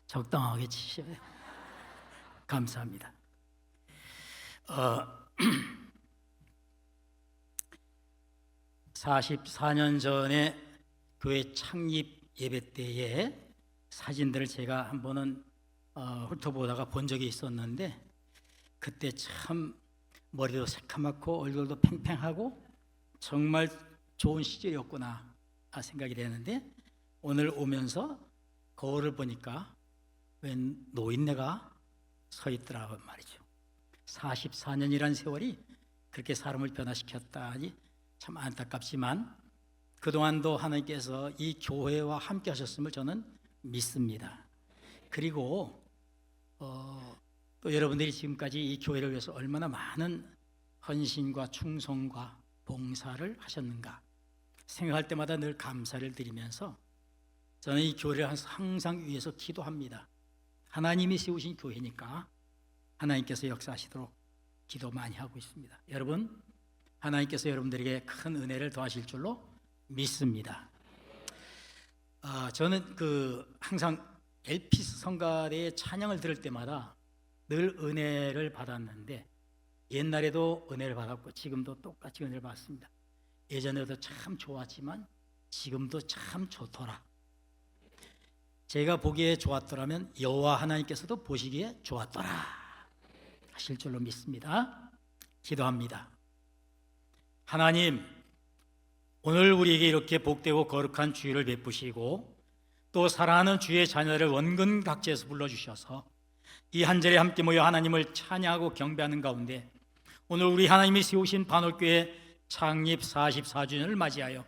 적당하게 치셔요. 감사합니다. 44년 전에 교회 창립 예배 때에 사진들을 제가 한 번은 훑어보다가 본 적이 있었는데, 그때 참 머리도 새카맣고 얼굴도 팽팽하고 정말 좋은 시절이었구나 생각이 되는데, 오늘 오면서 거울을 보니까 웬 노인네가 서 있더라고 말이죠. 44년이란 세월이 그렇게 사람을 변화시켰다니 참 안타깝지만, 그동안도 하나님께서 이 교회와 함께 하셨음을 저는 믿습니다. 그리고 또 여러분들이 지금까지 이 교회를 위해서 얼마나 많은 헌신과 충성과 봉사를 하셨는가 생각할 때마다 늘 감사를 드리면서 저는 이 교회를 항상 위해서 기도합니다. 하나님이 세우신 교회니까 하나님께서 역사하시도록 기도 많이 하고 있습니다. 여러분, 하나님께서 여러분들에게 큰 은혜를 더하실 줄로 믿습니다. 저는 항상 엘피스 성가대의 찬양을 들을 때마다 늘 은혜를 받았는데, 옛날에도 은혜를 받았고 지금도 똑같이 은혜를 받습니다. 예전에도 참 좋았지만 지금도 참 좋더라. 제가 보기에 좋았더라면 여호와 하나님께서도 보시기에 좋았더라 하실 줄로 믿습니다. 기도합니다. 하나님, 오늘 우리에게 이렇게 복되고 거룩한 주일을 베푸시고 또 사랑하는 주의 자녀를 원근 각지에서 불러주셔서 이 한 자리에 함께 모여 하나님을 찬양하고 경배하는 가운데, 오늘 우리 하나님이 세우신 반올교회 창립 44주년을 맞이하여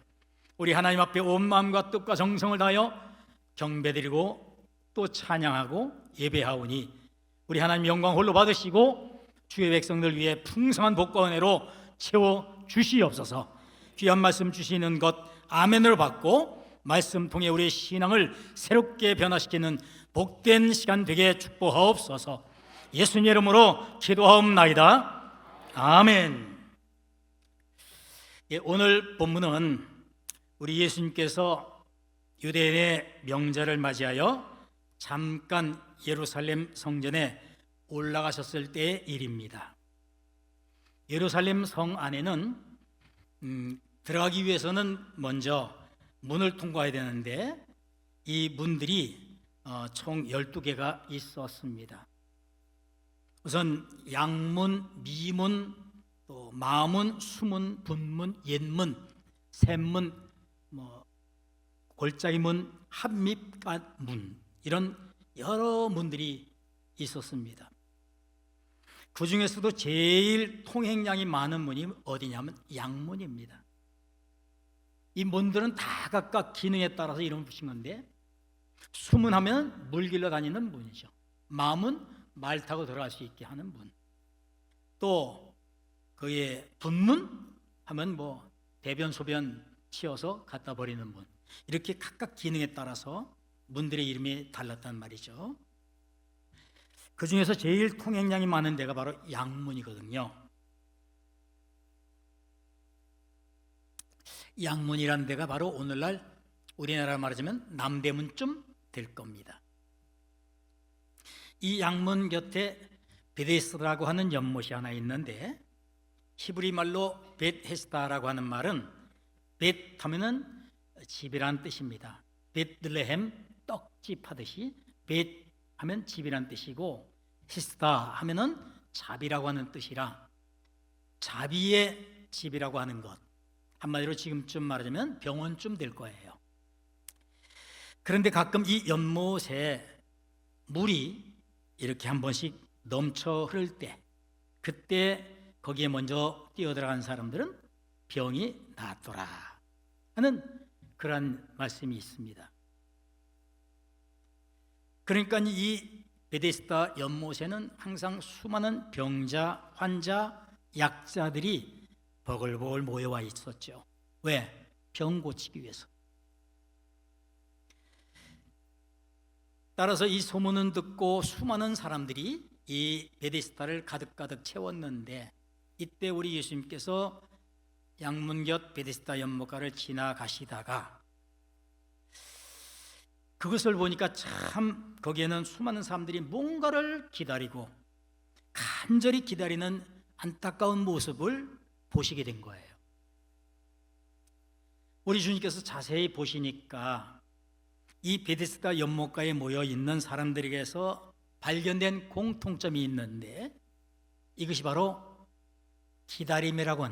우리 하나님 앞에 온 마음과 뜻과 정성을 다하여 경배드리고 또 찬양하고 예배하오니, 우리 하나님 영광 홀로 받으시고 주의 백성들 위해 풍성한 복과 은혜로 채워 주시옵소서. 귀한 말씀 주시는 것 아멘으로 받고 말씀 통해 우리의 신앙을 새롭게 변화시키는 복된 시간 되게 축복하옵소서. 예수님 이름으로 기도하옵나이다. 아멘. 오늘 본문은 우리 예수님께서 유대인의 명절을 맞이하여 잠깐 예루살렘 성전에 올라가셨을 때의 일입니다. 예루살렘 성 안에는 들어가기 위해서는 먼저 문을 통과해야 되는데, 이 문들이 총 12개가 있었습니다. 우선 양문, 미문, 또 마문, 수문, 분문, 옛문, 샘문, 골짜기문, 한밑문, 이런 여러 문들이 있었습니다. 그 중에서도 제일 통행량이 많은 문이 어디냐면 양문입니다. 이 문들은 다 각각 기능에 따라서 이름을 붙인 건데, 수문하면 물 길러 다니는 문이죠. 마문, 말 타고 들어갈 수 있게 하는 문. 또 그의 분문 하면 대변 소변 치워서 갖다 버리는 문. 이렇게 각각 기능에 따라서 문들의 이름이 달랐단 말이죠. 그 중에서 제일 통행량이 많은 데가 바로 양문이거든요. 양문이라는 데가 바로 오늘날 우리나라 말하자면 남대문쯤 될 겁니다. 이 양문 곁에 베데스다라고 하는 연못이 하나 있는데, 히브리 말로 벳헤스다라고 하는 말은 벳 하면은 집이란 뜻입니다. 베들레헴 떡집 하듯이 벳 하면 집이란 뜻이고, 히스다 하면은 자비라고 하는 뜻이라 자비의 집이라고 하는 것, 한마디로 지금쯤 말하자면 병원쯤 될 거예요. 그런데 가끔 이 연못에 물이 이렇게 한 번씩 넘쳐 흐를 때, 그때 거기에 먼저 뛰어들어간 사람들은 병이 낫더라 하는 그런 말씀이 있습니다. 그러니까 이 베데스다 연못에는 항상 수많은 병자, 환자, 약자들이 버글버글 모여와 있었죠. 왜? 병 고치기 위해서. 따라서 이 소문은 듣고 수많은 사람들이 이 베데스다를 가득가득 채웠는데, 이때 우리 예수님께서 양문 곁 베데스다 연못가를 지나가시다가 그것을 보니까 참 거기에는 수많은 사람들이 뭔가를 기다리고 간절히 기다리는 안타까운 모습을 보시게 된 거예요. 우리 주님께서 자세히 보시니까 이 베데스다 연못가에 모여 있는 사람들에게서 발견된 공통점이 있는데, 이것이 바로 기다림이라고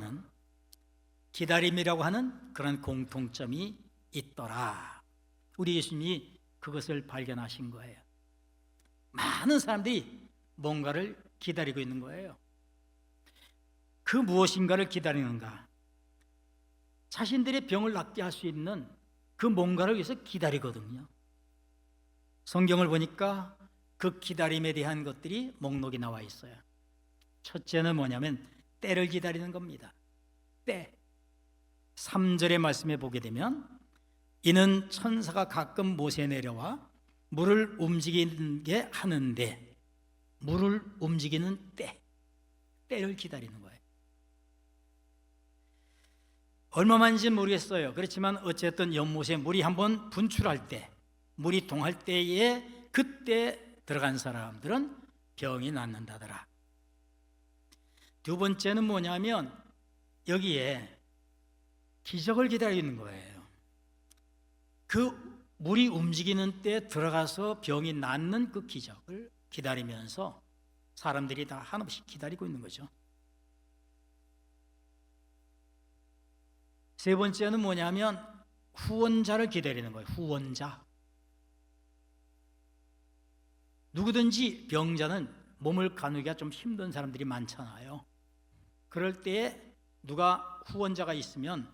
하는 그런 공통점이 있더라. 우리 예수님이 그것을 발견하신 거예요. 많은 사람들이 뭔가를 기다리고 있는 거예요. 그 무엇인가를 기다리는가? 자신들의 병을 낫게 할 수 있는 그 뭔가를 위해서 기다리거든요. 성경을 보니까 그 기다림에 대한 것들이 목록이 나와 있어요. 첫째는 뭐냐면 때를 기다리는 겁니다. 때. 3절의 말씀에 보게 되면 이는 천사가 가끔 못에 내려와 물을 움직이게 하는데, 물을 움직이는 때를 기다리는 거예요. 얼마만인지는 모르겠어요. 그렇지만 어쨌든 연못에 물이 한번 분출할 때, 물이 동할 때에 그때 들어간 사람들은 병이 낫는다더라. 두 번째는 뭐냐면 여기에 기적을 기다리는 거예요. 그 물이 움직이는 때 들어가서 병이 낫는 그 기적을 기다리면서 사람들이 다 한없이 기다리고 있는 거죠. 세 번째는 뭐냐면 후원자를 기다리는 거예요. 후원자. 누구든지 병자는 몸을 가누기가 좀 힘든 사람들이 많잖아요. 그럴 때에 누가 후원자가 있으면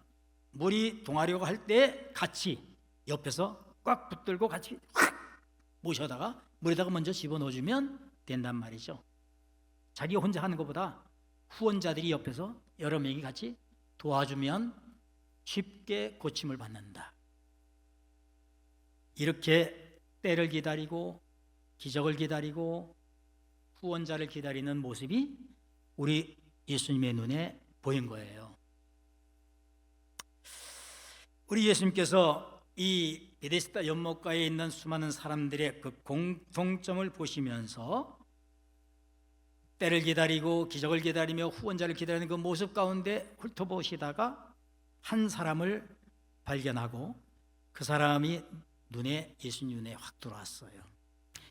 물이 동하려고 할 때 같이 옆에서 꽉 붙들고 같이 확 모셔다가 물에다가 먼저 집어넣어주면 된단 말이죠. 자기가 혼자 하는 것보다 후원자들이 옆에서 여러 명이 같이 도와주면 쉽게 고침을 받는다. 이렇게 때를 기다리고 기적을 기다리고 후원자를 기다리는 모습이 우리 예수님의 눈에 보인 거예요. 우리 예수님께서 이 베데스다 연못가에 있는 수많은 사람들의 그 공통점을 보시면서 때를 기다리고 기적을 기다리며 후원자를 기다리는 그 모습 가운데 훑어보시다가 한 사람을 발견하고 그 사람이 예수님 눈에 확 들어왔어요.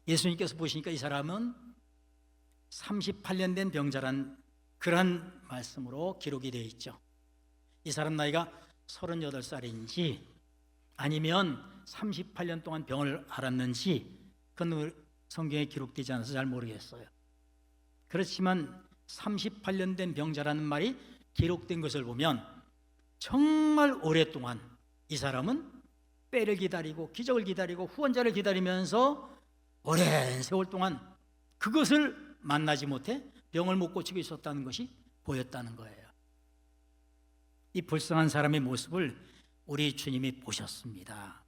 예수님께서 보시니까 이 사람은 38년 된 병자란 그런 말씀으로 기록이 되어 있죠. 이 사람 나이가 38살인지 아니면 38년 동안 병을 앓았는지 그건 성경에 기록되지 않아서 잘 모르겠어요. 그렇지만 38년 된 병자라는 말이 기록된 것을 보면 정말 오랫동안 이 사람은 때를 기다리고 기적을 기다리고 후원자를 기다리면서 오랜 세월 동안 그것을 만나지 못해 병을 못 고치고 있었다는 것이 보였다는 거예요. 이 불쌍한 사람의 모습을 우리 주님이 보셨습니다.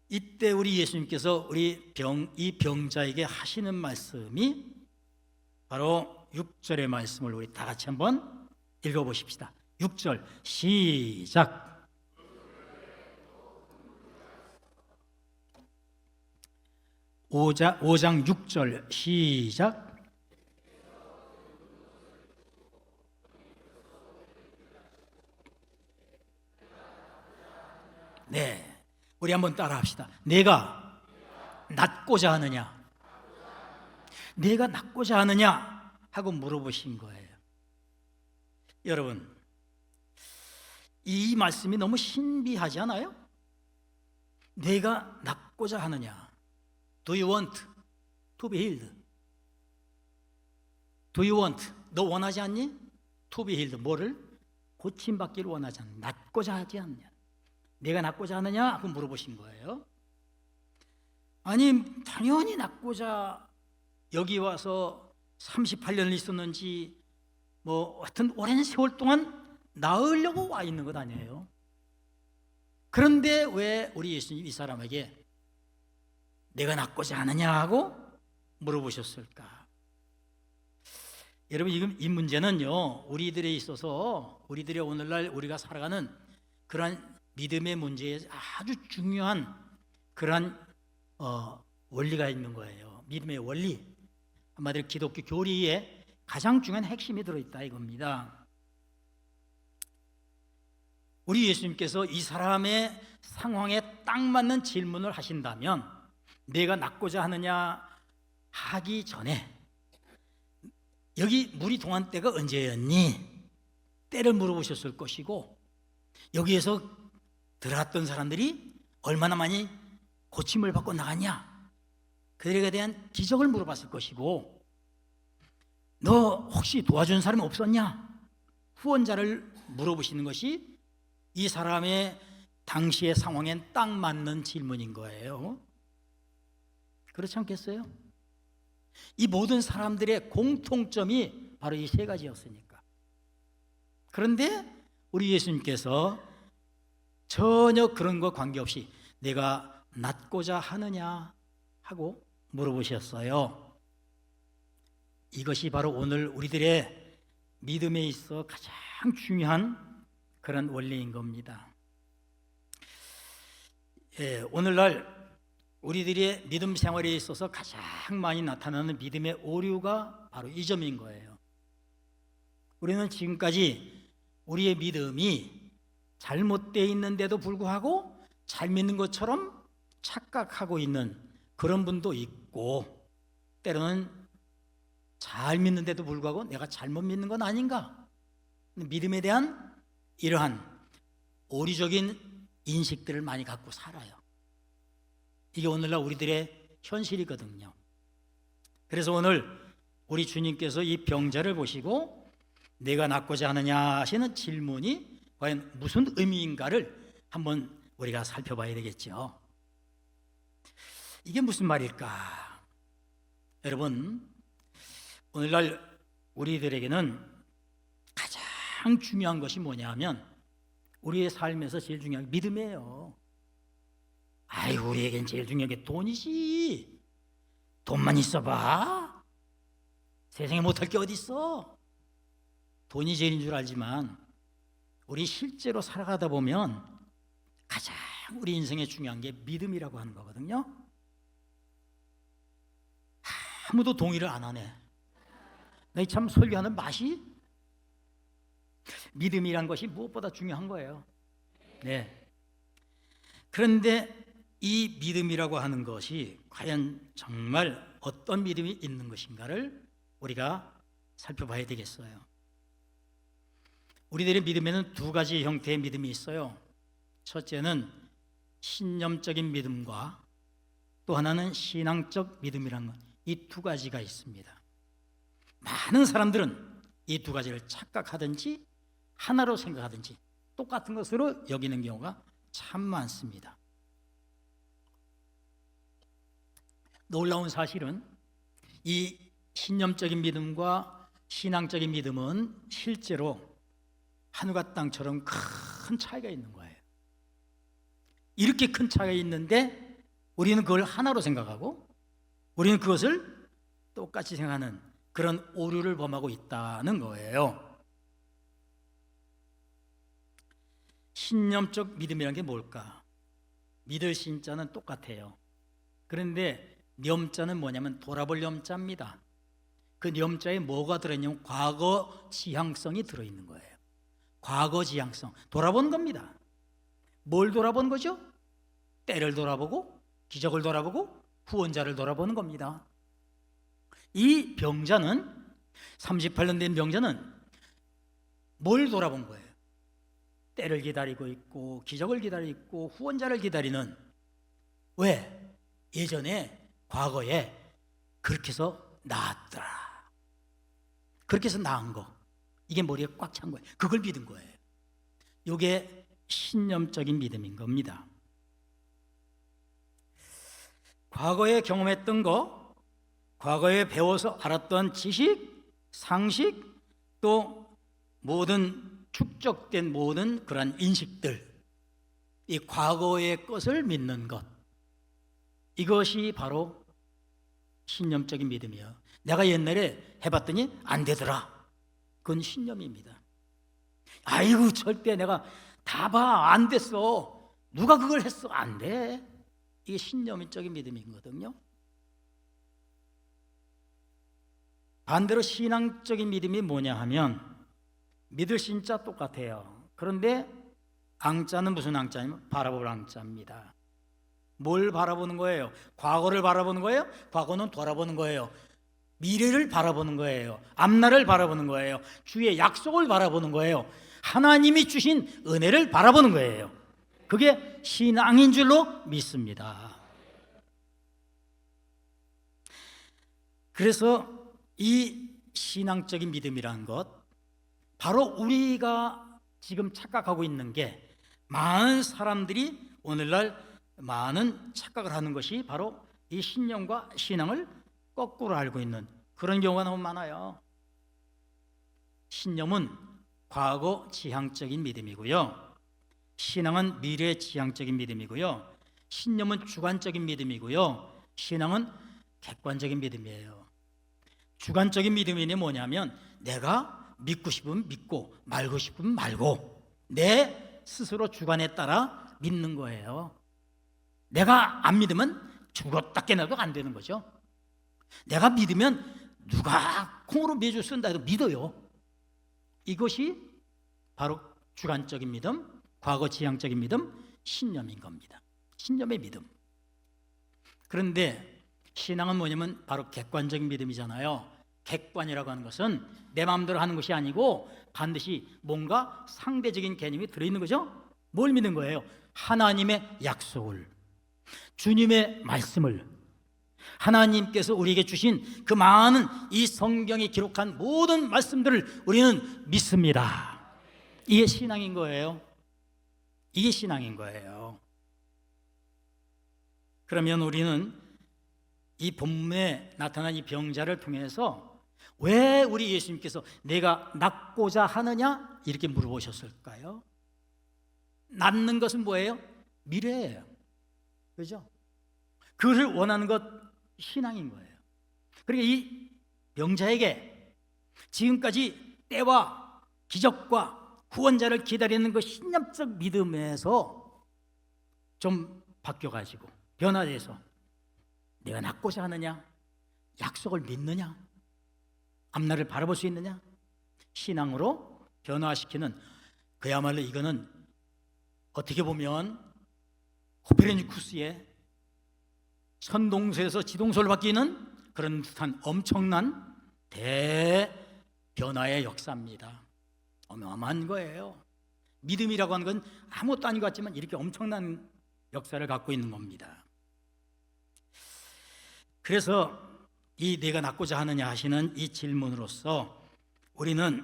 이때 우리 예수님께서 이 병자에게 하시는 말씀이 바로 6절의 말씀을 우리 다 같이 한번 읽어보십시다. 6절 시작. 5장 6절 시작. 네, 우리 한번 따라합시다. 내가 낫고자 하느냐? 내가 낫고자 하느냐? 하고 물어보신 거예요. 여러분, 이 말씀이 너무 신비하지 않아요? 내가 낫고자 하느냐? Do you want to be healed? Do you want? 너 원하지 않니? To be healed. 뭐를? 고침받기를 원하지 않냐? 낫고자 하지 않냐? 내가 낫고자 하느냐? 하고 물어보신 거예요. 아니, 당연히 낫고자 여기 와서 38년을 있었는지 하여튼 오랜 세월 동안 나으려고 와 있는 것 아니에요. 그런데 왜 우리 예수님 이 사람에게 내가 낫고자 하느냐 하고 물어보셨을까? 여러분, 지금 이 문제는요, 우리들에 있어서 우리들의 오늘날 우리가 살아가는 그러한 믿음의 문제에 아주 중요한 그러한 원리가 있는 거예요. 믿음의 원리, 한마디로 기독교 교리에 가장 중요한 핵심이 들어있다 이겁니다. 우리 예수님께서 이 사람의 상황에 딱 맞는 질문을 하신다면 내가 낫고자 하느냐 하기 전에 여기 물이 동한 때가 언제였니? 때를 물어보셨을 것이고 여기에서 들어갔던 사람들이 얼마나 많이 고침을 받고 나갔냐? 그들에 대한 기적을 물어봤을 것이고 너 혹시 도와준 사람이 없었냐? 후원자를 물어보시는 것이 이 사람의 당시의 상황엔 딱 맞는 질문인 거예요. 그렇지 않겠어요? 이 모든 사람들의 공통점이 바로 이 세 가지였으니까. 그런데 우리 예수님께서 전혀 그런 것 관계없이 내가 낫고자 하느냐 하고 물어보셨어요. 이것이 바로 오늘 우리들의 믿음에 있어 가장 중요한 그런 원리인 겁니다. 오늘날 우리들의 믿음 생활에 있어서 가장 많이 나타나는 믿음의 오류가 바로 이 점인 거예요. 우리는 지금까지 우리의 믿음이 잘못되어 있는데도 불구하고 잘 믿는 것처럼 착각하고 있는 그런 분도 있고 때로는 잘 믿는데도 불구하고 내가 잘못 믿는 건 아닌가? 믿음에 대한 이러한 오리적인 인식들을 많이 갖고 살아요. 이게 오늘날 우리들의 현실이거든요. 그래서 오늘 우리 주님께서 이 병자를 보시고 내가 낫고자 하느냐 하시는 질문이 과연 무슨 의미인가를 한번 우리가 살펴봐야 되겠죠. 이게 무슨 말일까? 여러분, 오늘날 우리들에게는 가장 중요한 것이 뭐냐면 우리의 삶에서 제일 중요한 게 믿음이에요. 우리에겐 제일 중요한 게 돈이지. 돈만 있어봐. 세상에 못할 게 어디 있어. 돈이 제일인 줄 알지만 우리 실제로 살아가다 보면 가장 우리 인생에 중요한 게 믿음이라고 하는 거거든요. 아무도 동의를 안 하네. 나 참 설교하는 맛이 믿음이란 것이 무엇보다 중요한 거예요. 네. 그런데 이 믿음이라고 하는 것이 과연 정말 어떤 믿음이 있는 것인가를 우리가 살펴봐야 되겠어요. 우리들의 믿음에는 두 가지 형태의 믿음이 있어요. 첫째는 신념적인 믿음과 또 하나는 신앙적 믿음이라는 것, 이 두 가지가 있습니다. 많은 사람들은 이 두 가지를 착각하든지 하나로 생각하든지 똑같은 것으로 여기는 경우가 참 많습니다. 놀라운 사실은 이 신념적인 믿음과 신앙적인 믿음은 실제로 하늘과 땅처럼 큰 차이가 있는 거예요. 이렇게 큰 차이가 있는데 우리는 그걸 하나로 생각하고 우리는 그것을 똑같이 생각하는 그런 오류를 범하고 있다는 거예요. 신념적 믿음이라는 게 뭘까? 믿을 신자는 똑같아요. 그런데 념자는 뭐냐면 돌아볼 념자입니다. 그 념자에 뭐가 들어있냐면 과거 지향성이 들어있는 거예요. 과거 지향성, 돌아본 겁니다. 뭘 돌아본 거죠? 때를 돌아보고 기적을 돌아보고 후원자를 돌아보는 겁니다. 이 병자는 38년 된 병자는 뭘 돌아본 거예요? 때를 기다리고 있고 기적을 기다리고 있고 후원자를 기다리는, 왜? 예전에 과거에 그렇게 해서 나았더라. 그렇게 해서 나은 거, 이게 머리에 꽉 찬 거예요. 그걸 믿은 거예요. 이게 신념적인 믿음인 겁니다. 과거에 경험했던 거, 과거에 배워서 알았던 지식, 상식, 또 모든 축적된 모든 그런 인식들, 이 과거의 것을 믿는 것, 이것이 바로 신념적인 믿음이에요. 내가 옛날에 해봤더니 안 되더라, 그건 신념입니다. 아이고 절대 내가 다 봐, 안 됐어. 누가 그걸 했어? 안 돼. 이게 신념적인 믿음이거든요. 반대로 신앙적인 믿음이 뭐냐 하면 믿을 신자 똑같아요. 그런데 앙자는 무슨 앙자냐면 바라볼 앙자입니다. 뭘 바라보는 거예요? 과거를 바라보는 거예요? 과거는 돌아보는 거예요. 미래를 바라보는 거예요. 앞날을 바라보는 거예요. 주의 약속을 바라보는 거예요. 하나님이 주신 은혜를 바라보는 거예요. 그게 신앙인 줄로 믿습니다. 그래서 이 신앙적인 믿음이라는 것, 바로 우리가 지금 착각하고 있는 게, 많은 사람들이 오늘날 많은 착각을 하는 것이 바로 이 신념과 신앙을 거꾸로 알고 있는 그런 경우가 너무 많아요. 신념은 과거 지향적인 믿음이고요, 신앙은 미래 지향적인 믿음이고요, 신념은 주관적인 믿음이고요, 신앙은 객관적인 믿음이에요. 주관적인 믿음이 뭐냐면 내가 믿고 싶으면 믿고 말고 싶으면 말고 내 스스로 주관에 따라 믿는 거예요. 내가 안 믿으면 죽었다 깨나도 안 되는 거죠. 내가 믿으면 누가 콩으로 메주 쓴다 해도 믿어요. 이것이 바로 주관적인 믿음, 과거 지향적인 믿음, 신념인 겁니다. 신념의 믿음. 그런데 신앙은 뭐냐면 바로 객관적인 믿음이잖아요. 객관이라고 하는 것은 내 마음대로 하는 것이 아니고 반드시 뭔가 상대적인 개념이 들어있는 거죠. 뭘 믿는 거예요? 하나님의 약속을, 주님의 말씀을, 하나님께서 우리에게 주신 그 많은 이 성경에 기록한 모든 말씀들을 우리는 믿습니다. 이게 신앙인 거예요. 이게 신앙인 거예요. 그러면 우리는 이 본문에 나타난 이 병자를 통해서 왜 우리 예수님께서 내가 낫고자 하느냐 이렇게 물어보셨을까요? 낫는 것은 뭐예요? 미래예요. 그죠? 그것을 원하는 것 신앙인 거예요. 그러니까 이 병자에게 지금까지 때와 기적과 구원자를 기다리는 그 신념적 믿음에서 좀 바뀌어가지고 변화돼서 내가 낫고자 하느냐, 약속을 믿느냐, 앞날을 바라볼 수 있느냐, 신앙으로 변화시키는, 그야말로 이거는 어떻게 보면 코페르니쿠스의 천동설에서 지동설로 바뀌는 그런 듯한 엄청난 대변화의 역사입니다. 어마어마한 거예요. 믿음이라고 하는 건 아무것도 아닌 것 같지만 이렇게 엄청난 역사를 갖고 있는 겁니다. 그래서 이 내가 낫고자 하느냐 하시는 이 질문으로서 우리는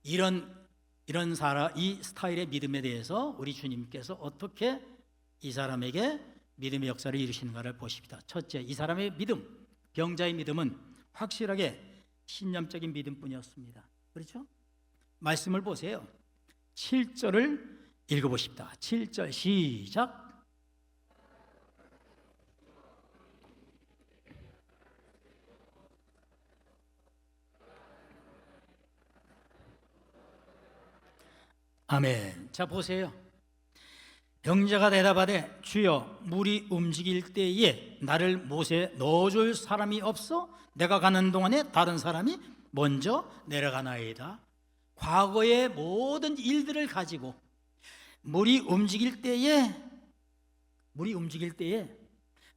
이런 사람, 이 스타일의 믿음에 대해서 우리 주님께서 어떻게 이 사람에게 믿음의 역사를 이루시는가를 보십니다. 첫째, 이 사람의 믿음, 병자의 믿음은 확실하게 신념적인 믿음뿐이었습니다. 그렇죠? 말씀을 보세요. 7절을 읽어보십니다. 7절 시작. 아멘. 자 보세요. 병자가 대답하되 주여 물이 움직일 때에 나를 못에 넣어줄 사람이 없어 내가 가는 동안에 다른 사람이 먼저 내려가나이다. 과거의 모든 일들을 가지고 물이 움직일 때에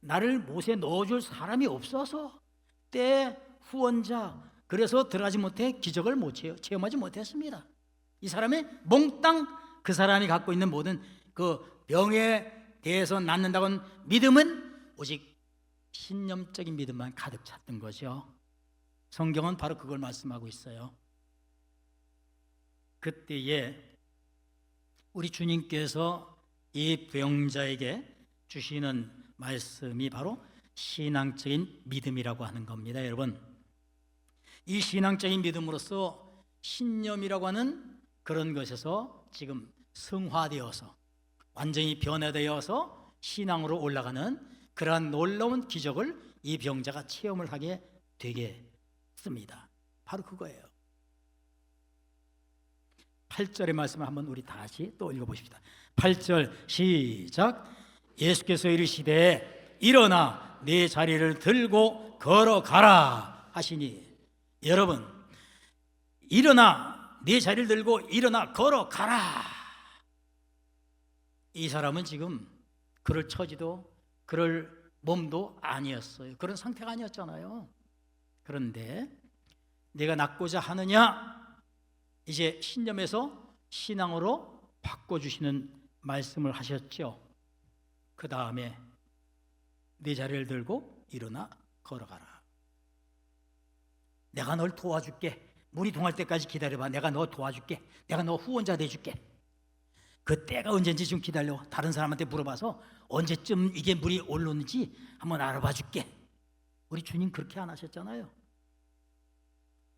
나를 못에 넣어줄 사람이 없어서 때 후원자, 그래서 들어가지 못해 기적을 못 체험하지 못했습니다. 이 사람이 몽땅 그 사람이 갖고 있는 모든 그 병에 대해서 낫는다고는 믿음은 오직 신념적인 믿음만 가득 찼던 거죠. 성경은 바로 그걸 말씀하고 있어요. 그때에 우리 주님께서 이 병자에게 주시는 말씀이 바로 신앙적인 믿음이라고 하는 겁니다. 여러분, 이 신앙적인 믿음으로써 신념이라고 하는 그런 것에서 지금 성화되어서 완전히 변화되어서 신앙으로 올라가는 그러한 놀라운 기적을 이 병자가 체험을 하게 되게 씁니다. 바로 그거예요. 8절의 말씀을 한번 우리 다시 또 읽어보십시다. 8절 시작. 예수께서 이르시되 일어나 네 자리를 들고 걸어가라 하시니, 여러분, 일어나 네 자리를 들고 일어나 걸어가라. 이 사람은 지금 그럴 처지도 그럴 몸도 아니었어요. 그런 상태가 아니었잖아요. 그런데 내가 낫고자 하느냐, 이제 신념에서 신앙으로 바꿔주시는 말씀을 하셨죠. 그 다음에 네 자리를 들고 일어나 걸어가라. 내가 널 도와줄게. 물이 동할 때까지 기다려봐. 내가 너 도와줄게. 내가 너 후원자 돼줄게. 그 때가 언제인지 좀 기다려. 다른 사람한테 물어봐서 언제쯤 이게 물이 오르는지 한번 알아봐 줄게. 우리 주님 그렇게 안 하셨잖아요.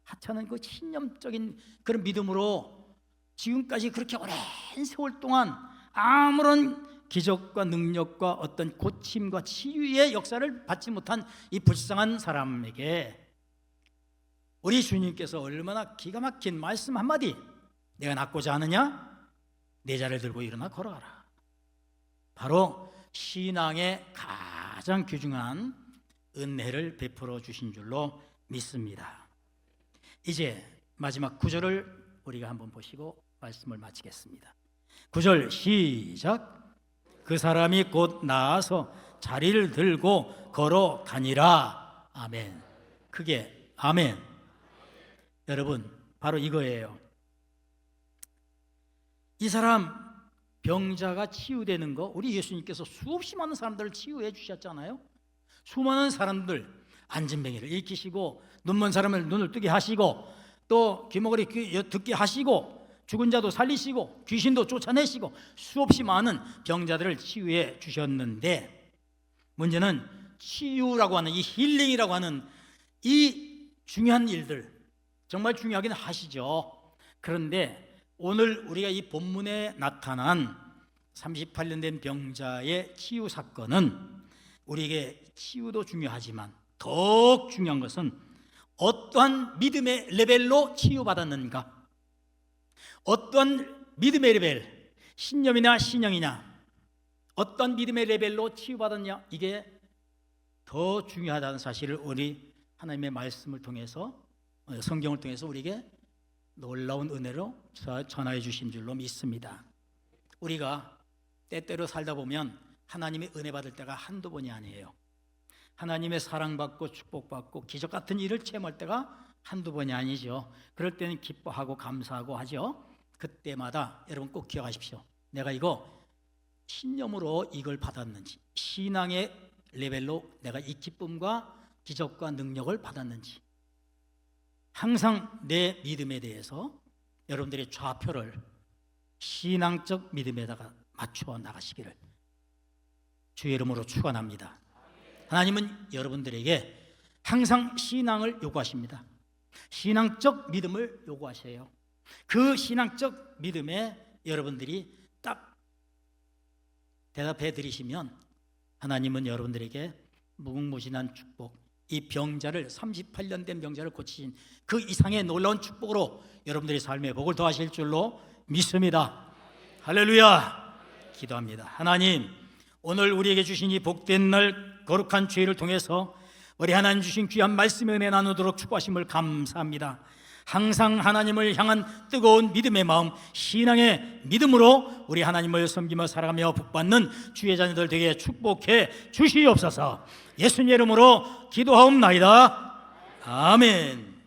하찮은 그 신념적인 그런 믿음으로 지금까지 그렇게 오랜 세월 동안 아무런 기적과 능력과 어떤 고침과 치유의 역사를 받지 못한 이 불쌍한 사람에게 우리 주님께서 얼마나 기가 막힌 말씀 한마디, 내가 낫고자 하느냐? 네 자리를 들고 일어나 걸어가라. 바로 신앙의 가장 귀중한 은혜를 베풀어 주신 줄로 믿습니다. 이제 마지막 9절을 우리가 한번 보시고 말씀을 마치겠습니다. 9절 시작. 그 사람이 곧 나아서 자리를 들고 걸어가니라. 아멘. 크게 아멘. 여러분, 바로 이거예요. 이 사람 병자가 치유되는 거, 우리 예수님께서 수없이 많은 사람들을 치유해 주셨잖아요. 수많은 사람들 안진뱅이를 일으키시고 눈먼 사람을 눈을 뜨게 하시고 또 귀머거리 듣게 하시고 죽은 자도 살리시고 귀신도 쫓아내시고 수없이 많은 병자들을 치유해 주셨는데, 문제는 치유라고 하는 이 힐링이라고 하는 이 중요한 일들 정말 중요하긴 하시죠. 그런데 오늘 우리가 이 본문에 나타난 38년 된 병자의 치유 사건은 우리에게 치유도 중요하지만 더욱 중요한 것은 어떠한 믿음의 레벨로 치유받았는가, 어떤 믿음의 레벨, 신념이나 신령이냐, 어떤 믿음의 레벨로 치유받았냐, 이게 더 중요하다는 사실을 우리 하나님의 말씀을 통해서, 성경을 통해서 우리에게 놀라운 은혜로 전하여 주신 줄로 믿습니다. 우리가 때때로 살다 보면 하나님의 은혜 받을 때가 한두 번이 아니에요. 하나님의 사랑받고 축복받고 기적 같은 일을 체험할 때가 한두 번이 아니죠. 그럴 때는 기뻐하고 감사하고 하죠. 그때마다 여러분 꼭 기억하십시오. 내가 이거 신념으로 이걸 받았는지, 신앙의 레벨로 내가 이 기쁨과 기적과 능력을 받았는지, 항상 내 믿음에 대해서 여러분들의 좌표를 신앙적 믿음에다가 맞추어 나가시기를 주의 이름으로 축원합니다. 하나님은 여러분들에게 항상 신앙을 요구하십니다. 신앙적 믿음을 요구하셔요. 그 신앙적 믿음에 여러분들이 딱 대답해 드리시면 하나님은 여러분들에게 무궁무진한 축복, 이 병자를 38년 된 병자를 고치신 그 이상의 놀라운 축복으로 여러분들의 삶에 복을 더하실 줄로 믿습니다. 할렐루야. 기도합니다. 하나님, 오늘 우리에게 주신 이 복된 날 거룩한 주일을 통해서 우리 하나님 주신 귀한 말씀의 은혜 나누도록 축복하심을 감사합니다. 항상 하나님을 향한 뜨거운 믿음의 마음, 신앙의 믿음으로 우리 하나님을 섬기며 살아가며 복받는 주의 자녀들 되게 축복해 주시옵소서. 예수님 이름으로 기도하옵나이다. 아멘.